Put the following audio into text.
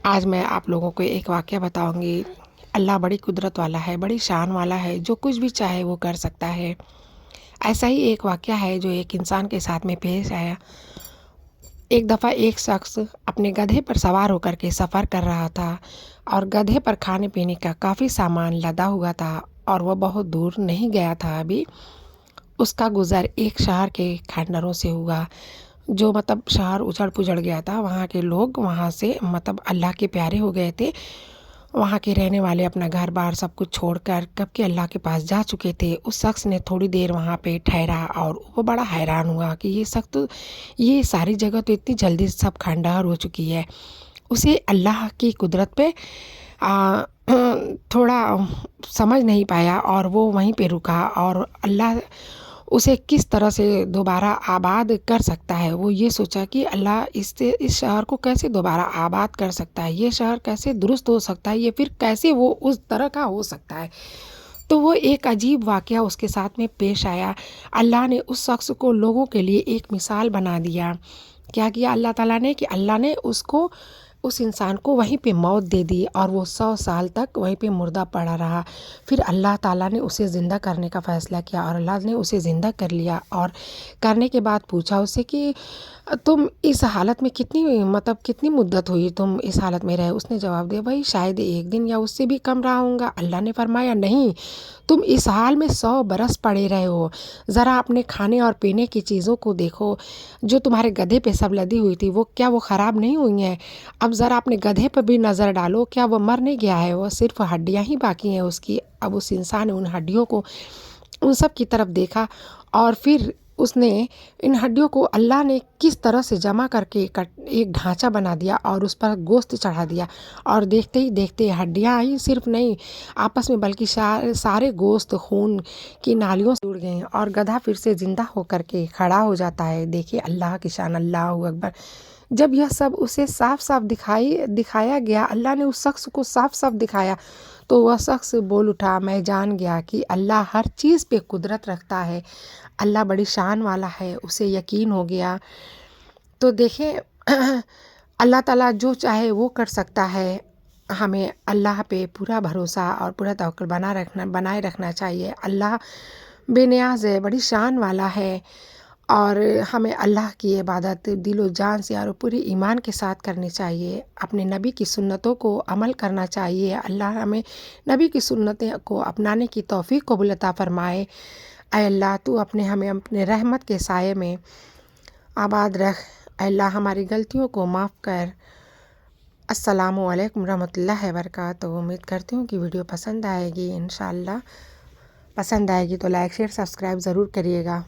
آج میں آپ لوگوں کو ایک واقعہ بتاؤں گی۔ اللہ بڑی قدرت والا ہے، بڑی شان والا ہے، جو کچھ بھی چاہے وہ کر سکتا ہے۔ ایسا ہی ایک واقعہ ہے جو ایک انسان کے ساتھ میں پیش آیا۔ ایک دفعہ ایک شخص اپنے گدھے پر سوار ہو کر کے سفر کر رہا تھا اور گدھے پر کھانے پینے کا کافی سامان لدا ہوا تھا اور وہ بہت دور نہیں گیا تھا ابھی۔ اس کا گزر ایک شہر کے کھنڈروں سے ہوا، جو شہر اجڑ پجڑ گیا تھا۔ وہاں کے لوگ وہاں سے اللہ کے پیارے ہو گئے تھے۔ وہاں کے رہنے والے اپنا گھر بار سب کچھ چھوڑ کر کب کے اللہ کے پاس جا چکے تھے۔ اس شخص نے تھوڑی دیر وہاں پہ ٹھہرا اور وہ بڑا حیران ہوا کہ یہ ساری جگہ تو اتنی جلدی سب کھنڈار ہو چکی ہے۔ اسے اللہ کی قدرت پہ تھوڑا سمجھ نہیں پایا اور وہ وہیں پہ رکا، اور اللہ اسے کس طرح سے دوبارہ آباد کر سکتا ہے وہ یہ سوچا کہ اللہ اس شہر کو کیسے دوبارہ آباد کر سکتا ہے، یہ شہر کیسے درست ہو سکتا ہے، یہ پھر کیسے وہ اس طرح کا ہو سکتا ہے۔ تو وہ ایک عجیب واقعہ اس کے ساتھ میں پیش آیا۔ اللہ نے اس شخص کو لوگوں کے لیے ایک مثال بنا دیا۔ کیا کیا اللہ تعالیٰ نے کہ اللہ نے اس انسان کو وہیں پہ موت دے دی اور وہ 100 سال تک وہیں پہ مردہ پڑا رہا۔ پھر اللہ تعالیٰ نے اسے زندہ کرنے کا فیصلہ کیا اور اللہ نے اسے زندہ کر لیا، اور کرنے کے بعد پوچھا اسے کہ تم اس حالت میں کتنی مدت ہوئی تم اس حالت میں رہے؟ اس نے جواب دیا بھائی شاید 1 دن یا اس سے بھی کم رہا ہوں گا۔ اللہ نے فرمایا نہیں، تم اس حال میں 100 برس پڑے رہے ہو۔ ذرا اپنے کھانے اور پینے کی چیزوں کو دیکھو جو تمہارے گدھے پہ سب لدی ہوئی تھی، کیا وہ خراب نہیں ہوئی ہیں؟ اب ذرا اپنے گدھے پہ بھی نظر ڈالو، کیا وہ مر نہیں گیا ہے؟ وہ صرف ہڈیاں ہی باقی ہیں اس کی۔ اب اس انسان نے ان ہڈیوں کو ان سب کی طرف دیکھا اور پھر اس نے ان ہڈیوں کو اللہ نے کس طرح سے جمع کر کے ایک ڈھانچہ بنا دیا اور اس پر گوشت چڑھا دیا، اور دیکھتے ہی دیکھتے ہڈیاں ہی صرف نہیں آپس میں بلکہ سارے گوشت خون کی نالیوں سے جڑ گئے اور گدھا پھر سے زندہ ہو کر کے کھڑا ہو جاتا ہے۔ دیکھیے اللہ کی شان، اللہ اکبر۔ جب یہ سب اسے صاف صاف دکھایا گیا، اللہ نے اس شخص کو صاف صاف دکھایا، تو وہ شخص بول اٹھا میں جان گیا کہ اللہ ہر چیز پہ قدرت رکھتا ہے، اللہ بڑی شان والا ہے۔ اسے یقین ہو گیا۔ تو دیکھیں اللہ تعالیٰ جو چاہے وہ کر سکتا ہے۔ ہمیں اللہ پہ پورا بھروسہ اور پورا توکل بنائے رکھنا چاہیے۔ اللہ بے نیاز ہے، بڑی شان والا ہے، اور ہمیں اللہ کی عبادت دل و جان سے اور پوری ایمان کے ساتھ کرنی چاہیے۔ اپنے نبی کی سنتوں کو عمل کرنا چاہیے۔ اللہ ہمیں نبی کی سنتیں کو اپنانے کی توفیق قبول عطا فرمائے۔ اے اللہ تو ہمیں اپنے رحمت کے سائے میں آباد رکھ۔ اے اللہ ہماری غلطیوں کو معاف کر۔ السلام علیکم ورحمۃ اللہ وبرکاتہ۔ امید کرتی ہوں کہ ویڈیو پسند آئے گی۔ انشاءاللہ پسند آئے گی تو لائک شیئر سبسکرائب ضرور کریے گا۔